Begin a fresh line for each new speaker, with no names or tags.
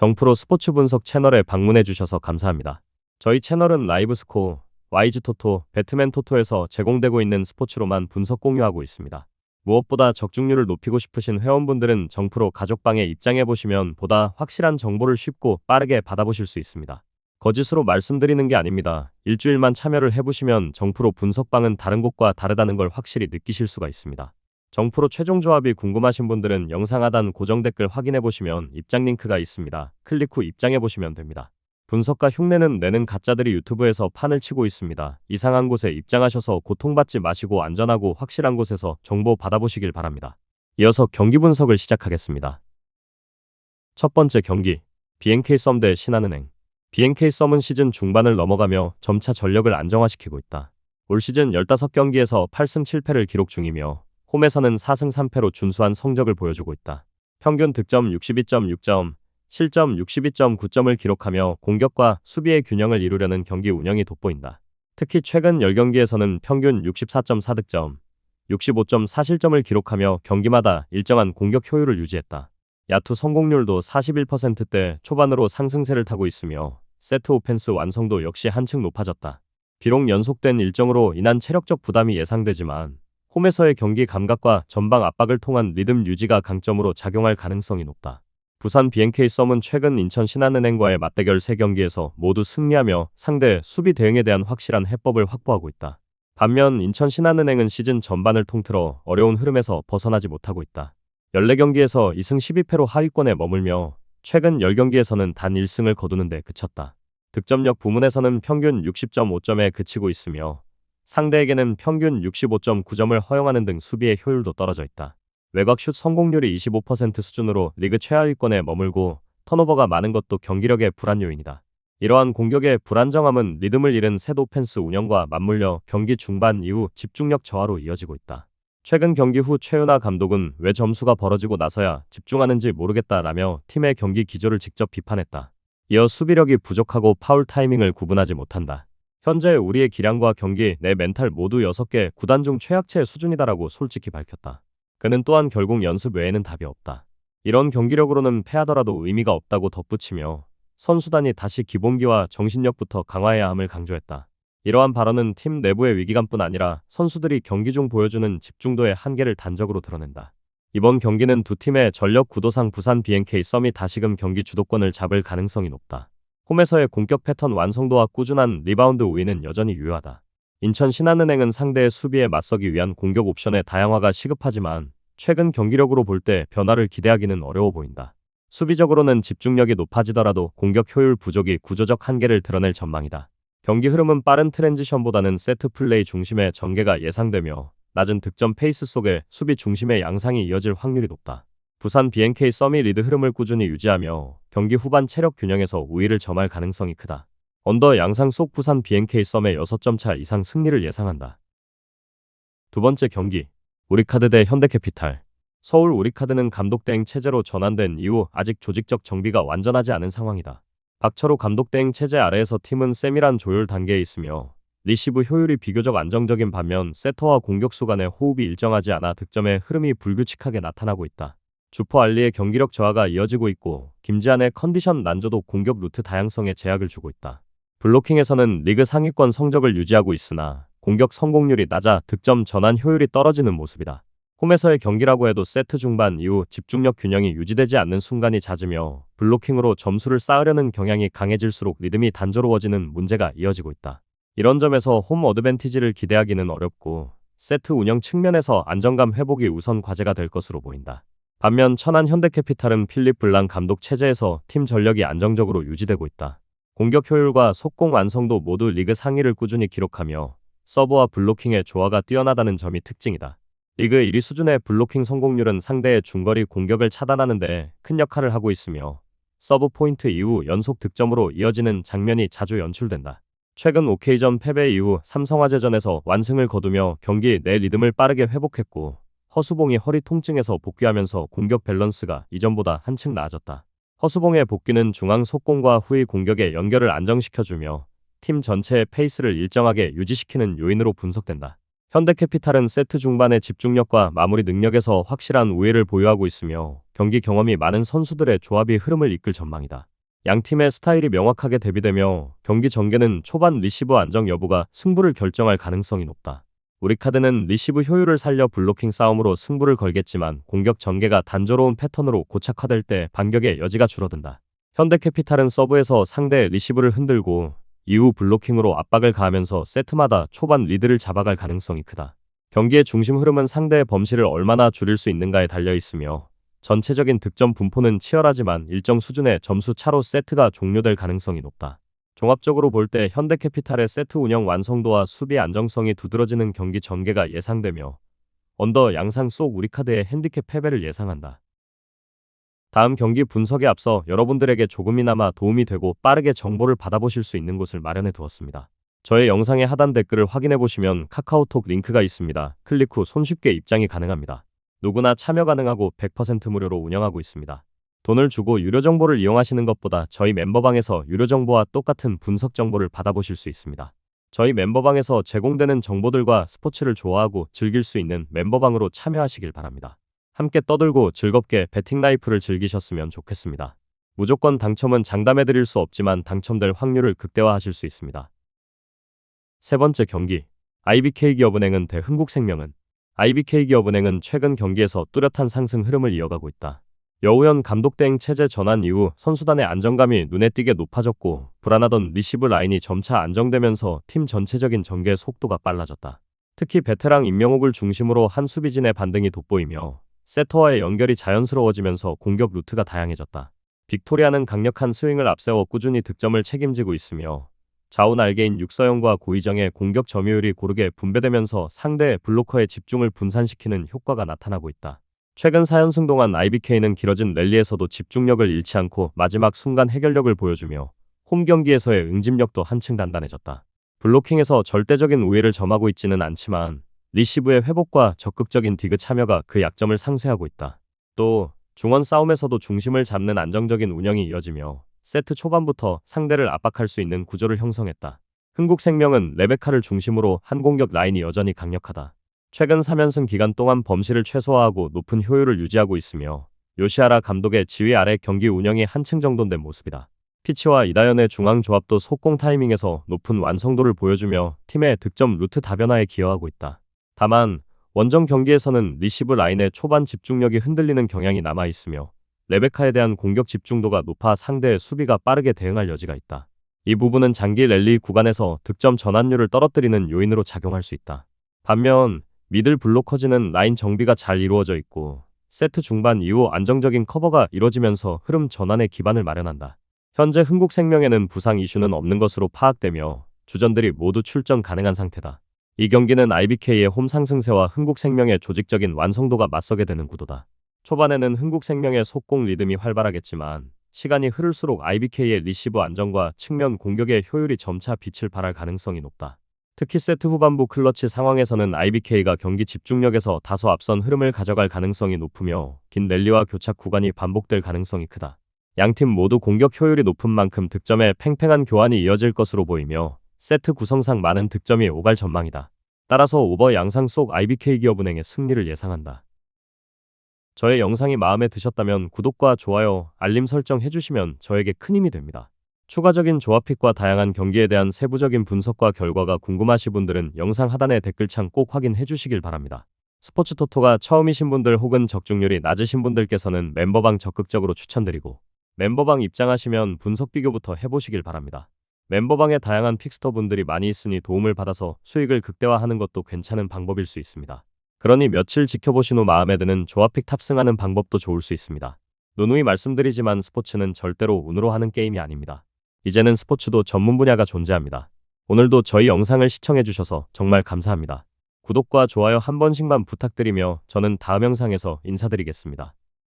정프로 스포츠 분석 채널에 방문해 주셔서 감사합니다. 저희 채널은 라이브 스코어, YG 토토, 배트맨 토토에서 제공되고 있는 스포츠로만 분석 공유하고 있습니다. 무엇보다 적중률을 높이고 싶으신 회원분들은 정프로 가족방에 입장해 보시면 보다 확실한 정보를 쉽고 빠르게 받아보실 수 있습니다. 거짓으로 말씀드리는 게 아닙니다. 일주일만 참여를 해보시면 정프로 분석방은 다른 곳과 다르다는 걸 확실히 느끼실 수가 있습니다. 정프로 최종 조합이 궁금하신 분들은 영상 하단 고정 댓글 확인해 보시면 입장 링크가 있습니다. 클릭 후 입장해 보시면 됩니다. 분석가 흉내는 내는 가짜들이 유튜브에서 판을 치고 있습니다. 이상한 곳에 입장하셔서 고통받지 마시고 안전하고 확실한 곳에서 정보 받아보시길 바랍니다. 이어서 경기 분석을 시작하겠습니다. 첫 번째 경기, BNK 썸 대 신한은행. BNK 썸은 시즌 중반을 넘어가며 점차 전력을 안정화시키고 있다. 올 시즌 15경기에서 8승 7패를 기록 중이며 홈에서는 4승 3패로 준수한 성적을 보여주고 있다. 평균 득점 62.6점, 실점 62.9점을 기록하며 공격과 수비의 균형을 이루려는 경기 운영이 돋보인다. 특히 최근 10경기에서는 평균 64.4득점, 65.4실점을 기록하며 경기마다 일정한 공격 효율을 유지했다. 야투 성공률도 41%대 초반으로 상승세를 타고 있으며 세트 오펜스 완성도 역시 한층 높아졌다. 비록 연속된 일정으로 인한 체력적 부담이 예상되지만 홈에서의 경기 감각과 전방 압박을 통한 리듬 유지가 강점으로 작용할 가능성이 높다. 부산 BNK 썸은 최근 인천 신한은행과의 맞대결 3경기에서 모두 승리하며 상대 수비 대응에 대한 확실한 해법을 확보하고 있다. 반면 인천 신한은행은 시즌 전반을 통틀어 어려운 흐름에서 벗어나지 못하고 있다. 14경기에서 2승 12패로 하위권에 머물며 최근 10경기에서는 단 1승을 거두는 데 그쳤다. 득점력 부문에서는 평균 60.5점에 그치고 있으며 상대에게는 평균 65.9점을 허용하는 등 수비의 효율도 떨어져 있다. 외곽 슛 성공률이 25% 수준으로 리그 최하위권에 머물고 턴오버가 많은 것도 경기력의 불안 요인이다. 이러한 공격의 불안정함은 리듬을 잃은 셋 오펜스 운영과 맞물려 경기 중반 이후 집중력 저하로 이어지고 있다. 최근 경기 후 최윤하 감독은 왜 점수가 벌어지고 나서야 집중하는지 모르겠다라며 팀의 경기 기조를 직접 비판했다. 이어 수비력이 부족하고 파울 타이밍을 구분하지 못한다. 현재 우리의 기량과 경기, 내 멘탈 모두 6개 구단 중 최악체 수준이다라고 솔직히 밝혔다. 그는 또한 결국 연습 외에는 답이 없다. 이런 경기력으로는 패하더라도 의미가 없다고 덧붙이며 선수단이 다시 기본기와 정신력부터 강화해야 함을 강조했다. 이러한 발언은 팀 내부의 위기감뿐 아니라 선수들이 경기 중 보여주는 집중도의 한계를 단적으로 드러낸다. 이번 경기는 두 팀의 전력 구도상 부산 BNK 썸이 다시금 경기 주도권을 잡을 가능성이 높다. 홈에서의 공격 패턴 완성도와 꾸준한 리바운드 우위는 여전히 유효하다. 인천 신한은행은 상대의 수비에 맞서기 위한 공격 옵션의 다양화가 시급하지만 최근 경기력으로 볼 때 변화를 기대하기는 어려워 보인다. 수비적으로는 집중력이 높아지더라도 공격 효율 부족이 구조적 한계를 드러낼 전망이다. 경기 흐름은 빠른 트랜지션보다는 세트 플레이 중심의 전개가 예상되며 낮은 득점 페이스 속에 수비 중심의 양상이 이어질 확률이 높다. 부산 BNK 썸이 리드 흐름을 꾸준히 유지하며 경기 후반 체력 균형에서 우위를 점할 가능성이 크다. 언더 양상 속 부산 BNK 썸의 6점 차 이상 승리를 예상한다. 두 번째 경기, 우리카드 대 현대캐피탈. 서울 우리카드는 감독 대행 체제로 전환된 이후 아직 조직적 정비가 완전하지 않은 상황이다. 박철호 감독 대행 체제 아래에서 팀은 세밀한 조율 단계에 있으며 리시브 효율이 비교적 안정적인 반면 세터와 공격수 간의 호흡이 일정하지 않아 득점의 흐름이 불규칙하게 나타나고 있다. 주포 알리의 경기력 저하가 이어지고 있고 김지한의 컨디션 난조도 공격 루트 다양성에 제약을 주고 있다. 블로킹에서는 리그 상위권 성적을 유지하고 있으나 공격 성공률이 낮아 득점 전환 효율이 떨어지는 모습이다. 홈에서의 경기라고 해도 세트 중반 이후 집중력 균형이 유지되지 않는 순간이 잦으며 블로킹으로 점수를 쌓으려는 경향이 강해질수록 리듬이 단조로워지는 문제가 이어지고 있다. 이런 점에서 홈 어드밴티지를 기대하기는 어렵고 세트 운영 측면에서 안정감 회복이 우선 과제가 될 것으로 보인다. 반면 천안 현대캐피탈은 필립 블랑 감독 체제에서 팀 전력이 안정적으로 유지되고 있다. 공격 효율과 속공 완성도 모두 리그 상위를 꾸준히 기록하며 서브와 블로킹의 조화가 뛰어나다는 점이 특징이다. 리그 1위 수준의 블로킹 성공률은 상대의 중거리 공격을 차단하는 데 큰 역할을 하고 있으며 서브 포인트 이후 연속 득점으로 이어지는 장면이 자주 연출된다. 최근 OK전 패배 이후 삼성화재전에서 완승을 거두며 경기 내 리듬을 빠르게 회복했고 허수봉이 허리 통증에서 복귀하면서 공격 밸런스가 이전보다 한층 나아졌다. 허수봉의 복귀는 중앙 속공과 후위 공격의 연결을 안정시켜주며 팀 전체의 페이스를 일정하게 유지시키는 요인으로 분석된다. 현대캐피탈은 세트 중반의 집중력과 마무리 능력에서 확실한 우위를 보유하고 있으며 경기 경험이 많은 선수들의 조합이 흐름을 이끌 전망이다. 양 팀의 스타일이 명확하게 대비되며 경기 전개는 초반 리시브 안정 여부가 승부를 결정할 가능성이 높다. 우리카드는 리시브 효율을 살려 블로킹 싸움으로 승부를 걸겠지만 공격 전개가 단조로운 패턴으로 고착화될 때 반격의 여지가 줄어든다. 현대캐피탈은 서브에서 상대 리시브를 흔들고 이후 블로킹으로 압박을 가하면서 세트마다 초반 리드를 잡아갈 가능성이 크다. 경기의 중심 흐름은 상대의 범실을 얼마나 줄일 수 있는가에 달려 있으며 전체적인 득점 분포는 치열하지만 일정 수준의 점수 차로 세트가 종료될 가능성이 높다. 종합적으로 볼 때 현대캐피탈의 세트 운영 완성도와 수비 안정성이 두드러지는 경기 전개가 예상되며 언더 양상 속 우리카드의 핸디캡 패배를 예상한다. 다음 경기 분석에 앞서 여러분들에게 조금이나마 도움이 되고 빠르게 정보를 받아보실 수 있는 곳을 마련해 두었습니다. 저의 영상의 하단 댓글을 확인해 보시면 카카오톡 링크가 있습니다. 클릭 후 손쉽게 입장이 가능합니다. 누구나 참여 가능하고 100% 무료로 운영하고 있습니다. 돈을 주고 유료 정보를 이용하시는 것보다 저희 멤버방에서 유료 정보와 똑같은 분석 정보를 받아보실 수 있습니다. 저희 멤버방에서 제공되는 정보들과 스포츠를 좋아하고 즐길 수 있는 멤버방으로 참여하시길 바랍니다. 함께 떠들고 즐겁게 배팅 라이프를 즐기셨으면 좋겠습니다. 무조건 당첨은 장담해드릴 수 없지만 당첨될 확률을 극대화하실 수 있습니다. 세 번째 경기, IBK기업은행은 대 흥국생명은. IBK기업은행은 최근 경기에서 뚜렷한 상승 흐름을 이어가고 있다. 여우현 감독 대행 체제 전환 이후 선수단의 안정감이 눈에 띄게 높아졌고 불안하던 리시브 라인이 점차 안정되면서 팀 전체적인 전개 속도가 빨라졌다. 특히 베테랑 임명옥을 중심으로 한 수비진의 반등이 돋보이며 세터와의 연결이 자연스러워지면서 공격 루트가 다양해졌다. 빅토리아는 강력한 스윙을 앞세워 꾸준히 득점을 책임지고 있으며 좌우 날개인 육서영과 고희정의 공격 점유율이 고르게 분배되면서 상대 블로커의 집중을 분산시키는 효과가 나타나고 있다. 최근 4연승 동안 IBK는 길어진 랠리에서도 집중력을 잃지 않고 마지막 순간 해결력을 보여주며 홈 경기에서의 응집력도 한층 단단해졌다. 블로킹에서 절대적인 우위를 점하고 있지는 않지만 리시브의 회복과 적극적인 디그 참여가 그 약점을 상쇄하고 있다. 또 중원 싸움에서도 중심을 잡는 안정적인 운영이 이어지며 세트 초반부터 상대를 압박할 수 있는 구조를 형성했다. 흥국생명은 레베카를 중심으로 한 공격 라인이 여전히 강력하다. 최근 3연승 기간 동안 범실을 최소화하고 높은 효율을 유지하고 있으며 요시하라 감독의 지휘 아래 경기 운영이 한층 정돈된 모습이다. 피치와 이다연의 중앙 조합도 속공 타이밍에서 높은 완성도를 보여주며 팀의 득점 루트 다변화에 기여하고 있다. 다만 원정 경기에서는 리시브 라인의 초반 집중력이 흔들리는 경향이 남아있으며 레베카에 대한 공격 집중도가 높아 상대의 수비가 빠르게 대응할 여지가 있다. 이 부분은 장기 랠리 구간에서 득점 전환율을 떨어뜨리는 요인으로 작용할 수 있다. 반면 미들 블로커즈는 라인 정비가 잘 이루어져 있고 세트 중반 이후 안정적인 커버가 이뤄지면서 흐름 전환의 기반을 마련한다. 현재 흥국생명에는 부상 이슈는 없는 것으로 파악되며 주전들이 모두 출전 가능한 상태다. 이 경기는 IBK의 홈 상승세와 흥국생명의 조직적인 완성도가 맞서게 되는 구도다. 초반에는 흥국생명의 속공 리듬이 활발하겠지만 시간이 흐를수록 IBK의 리시브 안정과 측면 공격의 효율이 점차 빛을 발할 가능성이 높다. 특히 세트 후반부 클러치 상황에서는 IBK가 경기 집중력에서 다소 앞선 흐름을 가져갈 가능성이 높으며 긴 랠리와 교착 구간이 반복될 가능성이 크다. 양팀 모두 공격 효율이 높은 만큼 득점에 팽팽한 교환이 이어질 것으로 보이며 세트 구성상 많은 득점이 오갈 전망이다. 따라서 오버 양상 속 IBK기업은행의 승리를 예상한다. 저의 영상이 마음에 드셨다면 구독과 좋아요, 알림 설정 해주시면 저에게 큰 힘이 됩니다. 추가적인 조합픽과 다양한 경기에 대한 세부적인 분석과 결과가 궁금하신 분들은 영상 하단의 댓글창 꼭 확인해 주시길 바랍니다. 스포츠 토토가 처음이신 분들 혹은 적중률이 낮으신 분들께서는 멤버방 적극적으로 추천드리고 멤버방 입장하시면 분석 비교부터 해보시길 바랍니다. 멤버방에 다양한 픽스터 분들이 많이 있으니 도움을 받아서 수익을 극대화하는 것도 괜찮은 방법일 수 있습니다. 그러니 며칠 지켜보신 후 마음에 드는 조합픽 탑승하는 방법도 좋을 수 있습니다. 누누이 말씀드리지만 스포츠는 절대로 운으로 하는 게임이 아닙니다. 이제는 스포츠도 전문 분야가 존재합니다. 오늘도 저희 영상을 시청해주셔서 정말 감사합니다. 구독과 좋아요 한 번씩만 부탁드리며 저는 다음 영상에서 인사드리겠습니다.